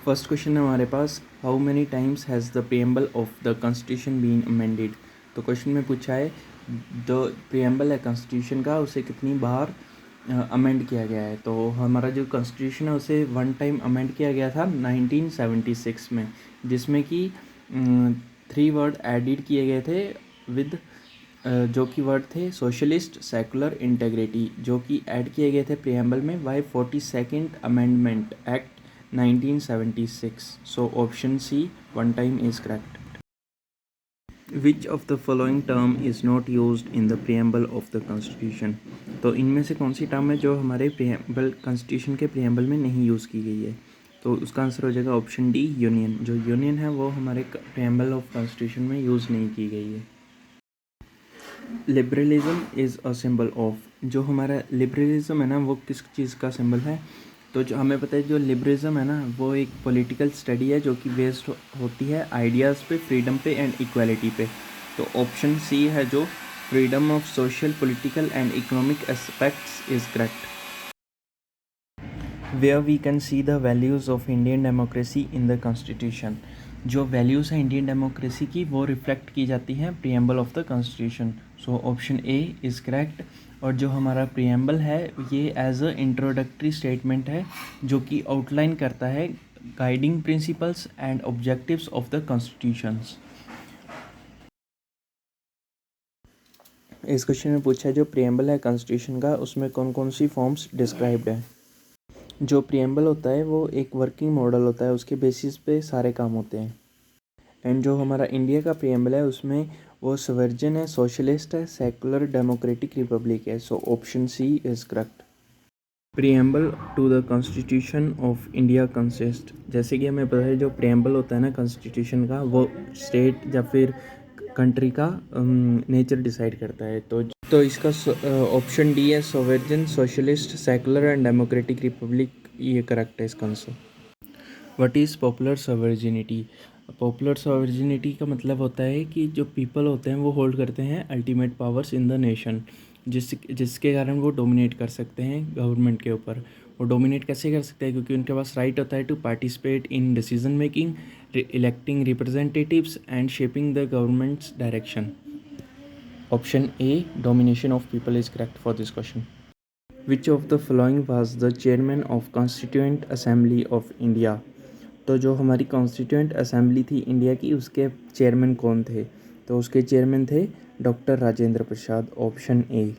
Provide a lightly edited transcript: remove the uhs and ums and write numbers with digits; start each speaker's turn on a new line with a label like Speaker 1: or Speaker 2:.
Speaker 1: First question है हमारे पास, how many times has the preamble of the constitution been amended. तो question में पूछा है द प्रियम्बल है कॉन्स्टिट्यूशन का, उसे कितनी बार अमेंड किया गया है। तो हमारा जो कॉन्स्टिट्यूशन है उसे वन टाइम अमेंड किया गया था 1976 में, जिसमें कि 3 वर्ड एडिड किए गए थे विद जो कि वर्ड थे सोशलिस्ट, सेकुलर, इंटेग्रिटी, जो कि ऐड किए गए थे प्रियम्बल में by 42nd amendment act 1976. So option C, one time is correct. Which of the following term is not used in the preamble of the constitution? तो इनमें से कौन सी टर्म है जो हमारे प्रियम्बल कॉन्स्टिट्यूशन के प्रियम्बल में नहीं यूज़ की गई है। तो उसका आंसर हो जाएगा ऑप्शन डी, यूनियन। जो यूनियन है वो हमारे प्रियम्बल ऑफ कॉन्स्टिट्यूशन में यूज़ नहीं की गई है। Liberalism is a symbol of, जो हमारा लिबरलिज्म है ना वो किस चीज़ का सिंबल है। तो जो हमें पता है जो लिबरलिज्म है ना वो एक पॉलिटिकल स्टडी है जो कि बेस्ड होती है आइडियाज़ पे, फ्रीडम पे एंड इक्वालिटी पे। तो ऑप्शन सी है जो freedom of social, political and economic aspects is correct. Where we can see the values of Indian democracy in the constitution. जो वैल्यूज़ हैं इंडियन डेमोक्रेसी की वो रिफ्लेक्ट की जाती हैं preamble of the constitution. So option A is correct. और जो हमारा प्रियम्बल है ये एज अ इंट्रोडक्टरी स्टेटमेंट है जो कि आउटलाइन करता है guiding principles and objectives of the constitutions. इस क्वेश्चन में पूछा है जो प्रियम्बल है कॉन्स्टिट्यूशन का उसमें कौन कौन सी फॉर्म्स डिस्क्राइब्ड है। जो प्रियम्बल होता है वो एक वर्किंग मॉडल होता है, उसके बेसिस पे सारे काम होते हैं। एंड जो हमारा इंडिया का प्रियम्बल है उसमें वो सवर्जन है, सोशलिस्ट है, सेकुलर, डेमोक्रेटिक रिपब्लिक है। So option C is correct. Preamble to the constitution of India consist, जैसे कि हमें पता है जो प्रियम्बल होता है ना कॉन्स्टिट्यूशन का वो स्टेट या फिर कंट्री का नेचर डिसाइड करता है। तो इसका ऑप्शन डी है, सोवर्जन, socialist, secular and democratic Republic, ये करेक्ट है इसका answer. What is popular sovereignty. Popular sovereignty का मतलब होता है कि जो पीपल होते हैं वो होल्ड करते हैं ultimate powers in the nation, जिसके कारण वो डोमिनेट कर सकते हैं गवर्नमेंट के ऊपर। वो डोमिनेट कैसे कर सकते हैं क्योंकि उनके पास राइट होता है to participate in decision making, electing representatives and shaping the government's direction. Option A, domination of people, is correct for this question. Which of the following was the chairman of constituent assembly of India. तो जो हमारी constituent assembly थी India की उसके chairman कौन थे। तो उसके चेयरमैन थे doctor Rajendra Prasad, option A.